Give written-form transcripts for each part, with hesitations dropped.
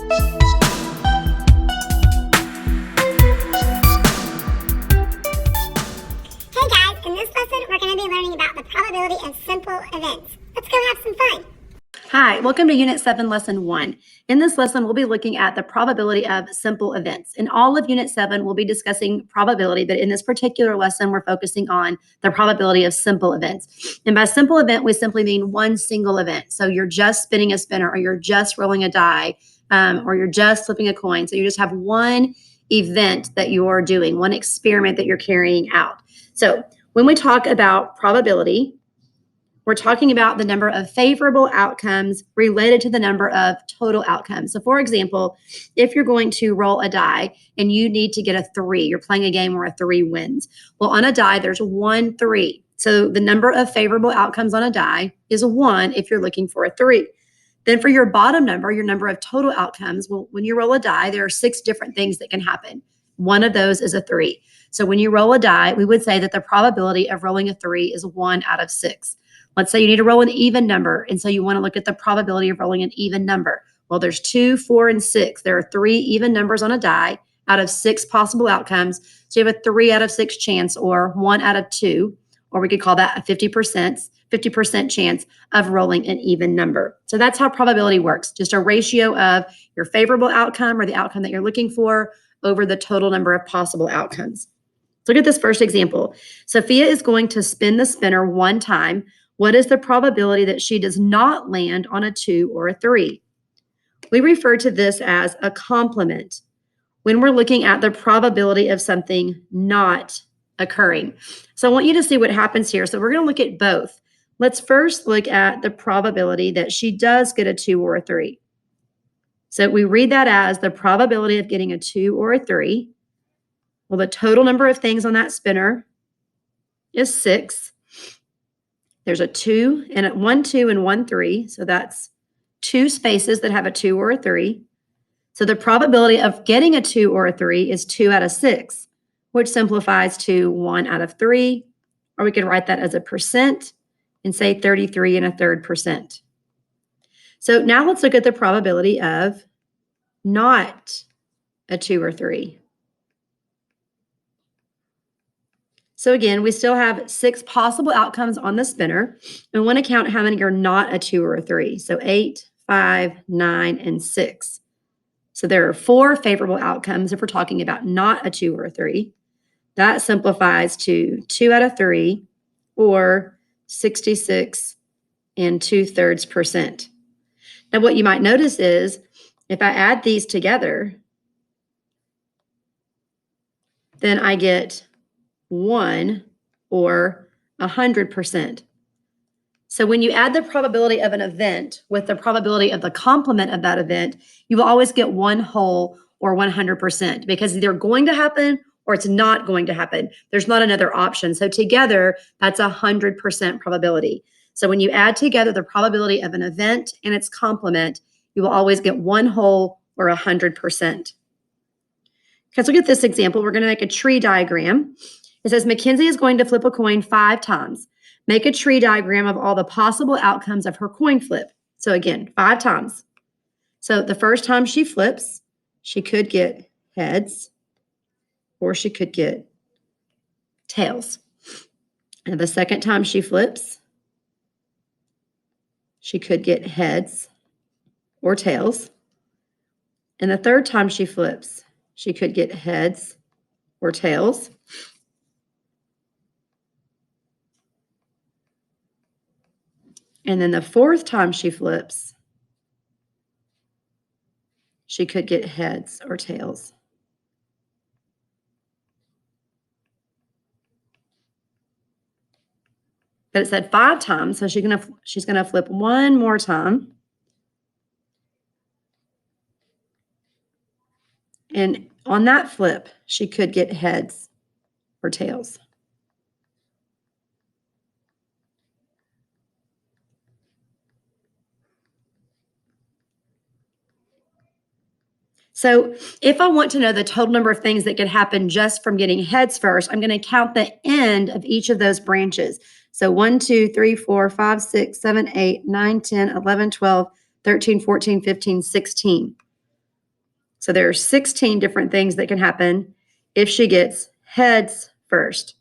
Hey guys, in this lesson we're going to be learning about the probability of simple events. Let's go have some fun. Hi, welcome to Unit 7, Lesson 1. In this lesson, we'll be looking at the probability of simple events. In all of Unit 7, we'll be discussing probability, but in this particular lesson, we're focusing on the probability of simple events. And by simple event, we simply mean one single event. So you're just spinning a spinner, or you're just rolling a die, or you're just flipping a coin. So you just have one event that you're doing, one experiment that you're carrying out. So when we talk about probability, we're talking about the number of favorable outcomes related to the number of total outcomes. So for example, if you're going to roll a die and you need to get a 3, you're playing a game where a 3 wins. Well, on a die, there's 1 3. So the number of favorable outcomes on a die is 1 if you're looking for a 3. Then for your bottom number, your number of total outcomes, well, when you roll a die, there are 6 different things that can happen. One of those is a 3. So when you roll a die, we would say that the probability of rolling a 3 is 1 out of 6. Let's say you need to roll an even number, and so you want to look at the probability of rolling an even number. Well, there's 2, 4, and 6. There are 3 even numbers on a die out of 6 possible outcomes. So you have a 3 out of 6 chance, or 1 out of 2, or we could call that a 50% chance of rolling an even number. So that's how probability works, just a ratio of your favorable outcome or the outcome that you're looking for over the total number of possible outcomes. Let's look at this first example. Sophia is going to spin the spinner 1 time. What is the probability that she does not land on a 2 or a 3? We refer to this as a complement when we're looking at the probability of something not occurring. So I want you to see what happens here. So we're going to look at both. Let's first look at the probability that she does get a 2 or a 3. So we read that as the probability of getting a 2 or a 3. Well, the total number of things on that spinner is 6. There's a 2 and a 1 2 and 1 3. So that's 2 spaces that have a 2 or a 3. So the probability of getting a 2 or a 3 is 2 out of 6, which simplifies to 1 out of 3. Or we could write that as a percent and say 33.33%. So now let's look at the probability of not a 2 or 3. So again, we still have 6 possible outcomes on the spinner. And we want to count how many are not a 2 or a 3. So 8, 5, 9, and 6. So there are 4 favorable outcomes if we're talking about not a 2 or a 3. That simplifies to 2 out of 3, or 66 2/3%. Now what you might notice is if I add these together, then I get 1 or 100%. So when you add the probability of an event with the probability of the complement of that event, you will always get 1 whole or 100%, because either going to happen or it's not going to happen. There's not another option. So together, that's 100% probability. So when you add together the probability of an event and its complement, you will always get 1 whole or 100%. Let's look at this example. We're going to make a tree diagram. It says Mackenzie is going to flip a coin 5 times. Make a tree diagram of all the possible outcomes of her coin flip. So again, 5 times. So the first time she flips, she could get heads or she could get tails. And the second time she flips, she could get heads or tails. And the third time she flips, she could get heads or tails. And then the fourth time she flips, she could get heads or tails. But it said 5 times, so she's gonna flip 1 more time. And on that flip, she could get heads or tails. So if I want to know the total number of things that could happen just from getting heads first, I'm going to count the end of each of those branches. So 1, 2, 3, 4, 5, 6, 7, 8, 9, 10, 11, 12, 13, 14, 15, 16. So there are 16 different things that can happen if she gets heads first.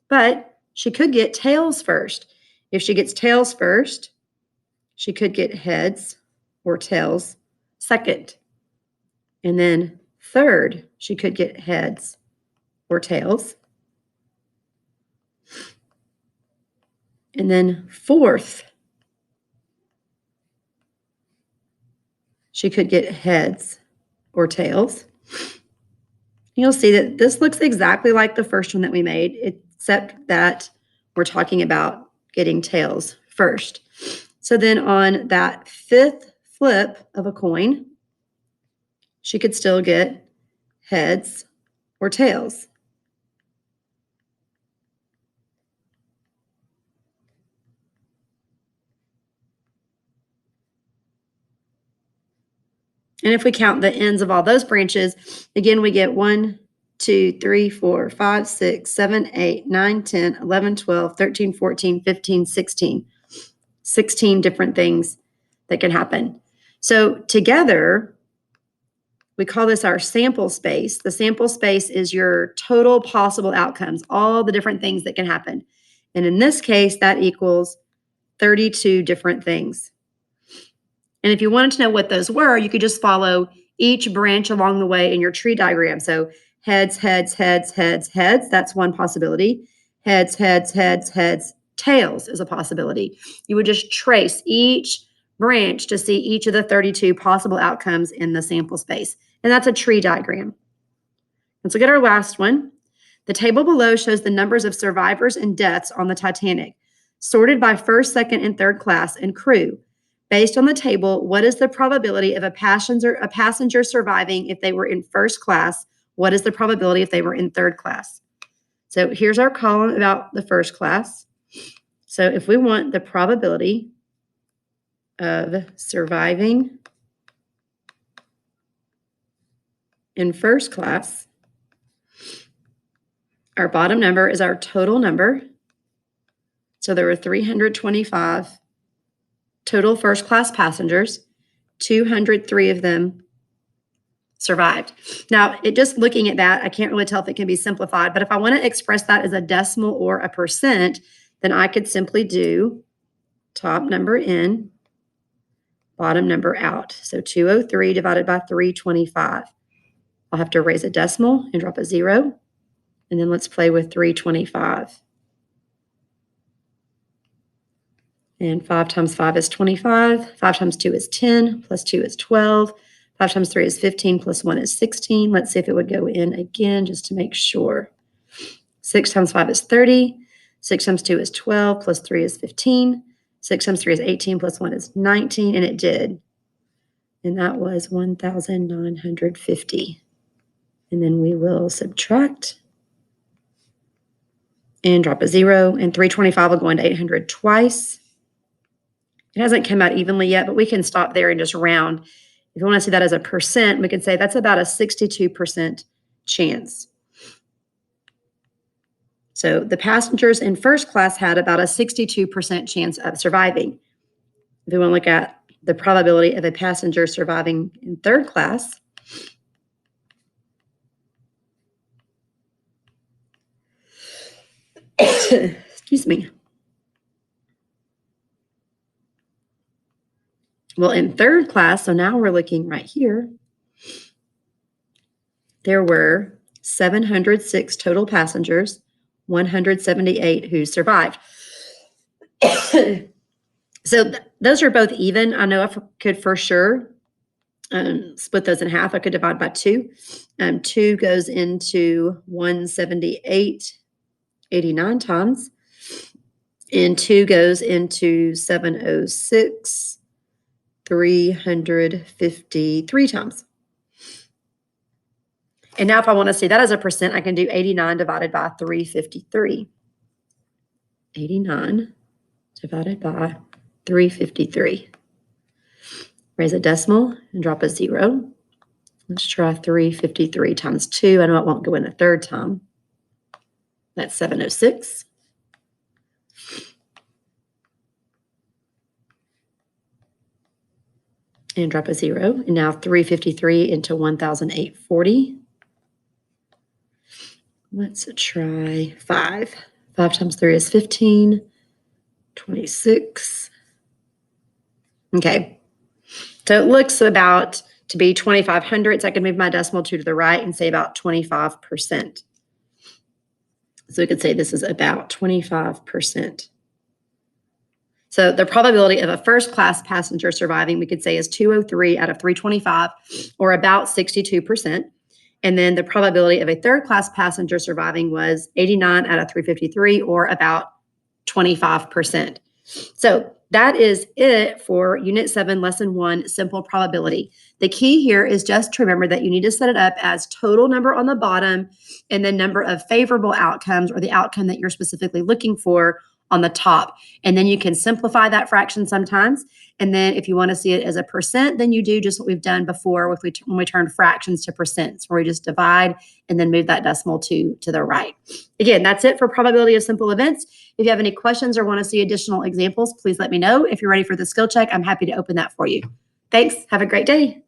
But she could get tails first. If she gets tails first, she could get heads or tails second. And then third, she could get heads or tails. And then fourth, she could get heads or tails. You'll see that this looks exactly like the first one that we made, except that we're talking about getting tails first. So then on that fifth flip of a coin, she could still get heads or tails. And if we count the ends of all those branches, again, we get 1, 2, 3, 4, 5, 6, 7, 8, 9, 10, 11, 12, 13, 14, 15, 16. 16 different things that can happen. So together, we call this our sample space. The sample space is your total possible outcomes, all the different things that can happen. And in this case, that equals 32 different things. And if you wanted to know what those were, you could just follow each branch along the way in your tree diagram. So heads, heads, heads, heads, heads. That's one possibility. Heads, heads, heads, heads. Tails is a possibility. You would just trace each branch to see each of the 32 possible outcomes in the sample space. And that's a tree diagram. Let's look at our last one. The table below shows the numbers of survivors and deaths on the Titanic, sorted by first, second, and third class and crew. Based on the table, what is the probability of a passenger surviving if they were in first class? What is the probability if they were in third class? So here's our column about the first class. So if we want the probability of surviving in first class, our bottom number is our total number. So there were 325 total first class passengers. 203 of them survived. Now, just looking at that, I can't really tell if it can be simplified, but if I want to express that as a decimal or a percent, then I could simply do top number in, bottom number out. So 203 divided by 325. I'll have to erase a decimal and drop a 0. And then let's play with 325. And 5 times 5 is 25. 5 times 2 is 10, plus 2 is 12. 5 times 3 is 15, plus 1 is 16. Let's see if it would go in again just to make sure. 6 times 5 is 30. 6 times 2 is 12, plus 3 is 15. 6 times 3 is 18, plus 1 is 19, and it did. And that was 1,950. And then we will subtract and drop a 0, and 325 will go into 800 twice. It hasn't come out evenly yet, but we can stop there and just round. If you want to see that as a percent, we can say that's about a 62% chance. So the passengers in first class had about a 62% chance of surviving. If we want to look at the probability of a passenger surviving in third class, excuse me. Well, in third class, so now we're looking right here, there were 706 total passengers, 178 who survived. So those are both even. I know I could for sure split those in half. I could divide by 2. 2 goes into 178 89 times, and 2 goes into 706 353 times. And now if I want to see that as a percent, I can do 89 divided by 353. 89 divided by 353. Raise a decimal and drop a 0. Let's try 353 times 2. I know it won't go in a third time. That's 706. and drop a 0. And now 353 into 1,840. Let's try 5. 5 times 3 is 15. 26. Okay. So it looks about to be 2,500. So I can move my decimal 2 to the right and say about 25%. So we could say this is about 25%. So the probability of a first-class passenger surviving, we could say, is 203 out of 325, or about 62%. And then the probability of a third-class passenger surviving was 89 out of 353, or about 25%. So that is it for Unit 7, Lesson 1, Simple Probability. The key here is just to remember that you need to set it up as total number on the bottom and the number of favorable outcomes, or the outcome that you're specifically looking for, on the top. And then you can simplify that fraction sometimes. And then if you want to see it as a percent, then you do just what we've done before when we turn fractions to percents, where we just divide and then move that decimal to the right. Again, that's it for probability of simple events. If you have any questions or want to see additional examples, please let me know. If you're ready for the skill check, I'm happy to open that for you. Thanks. Have a great day.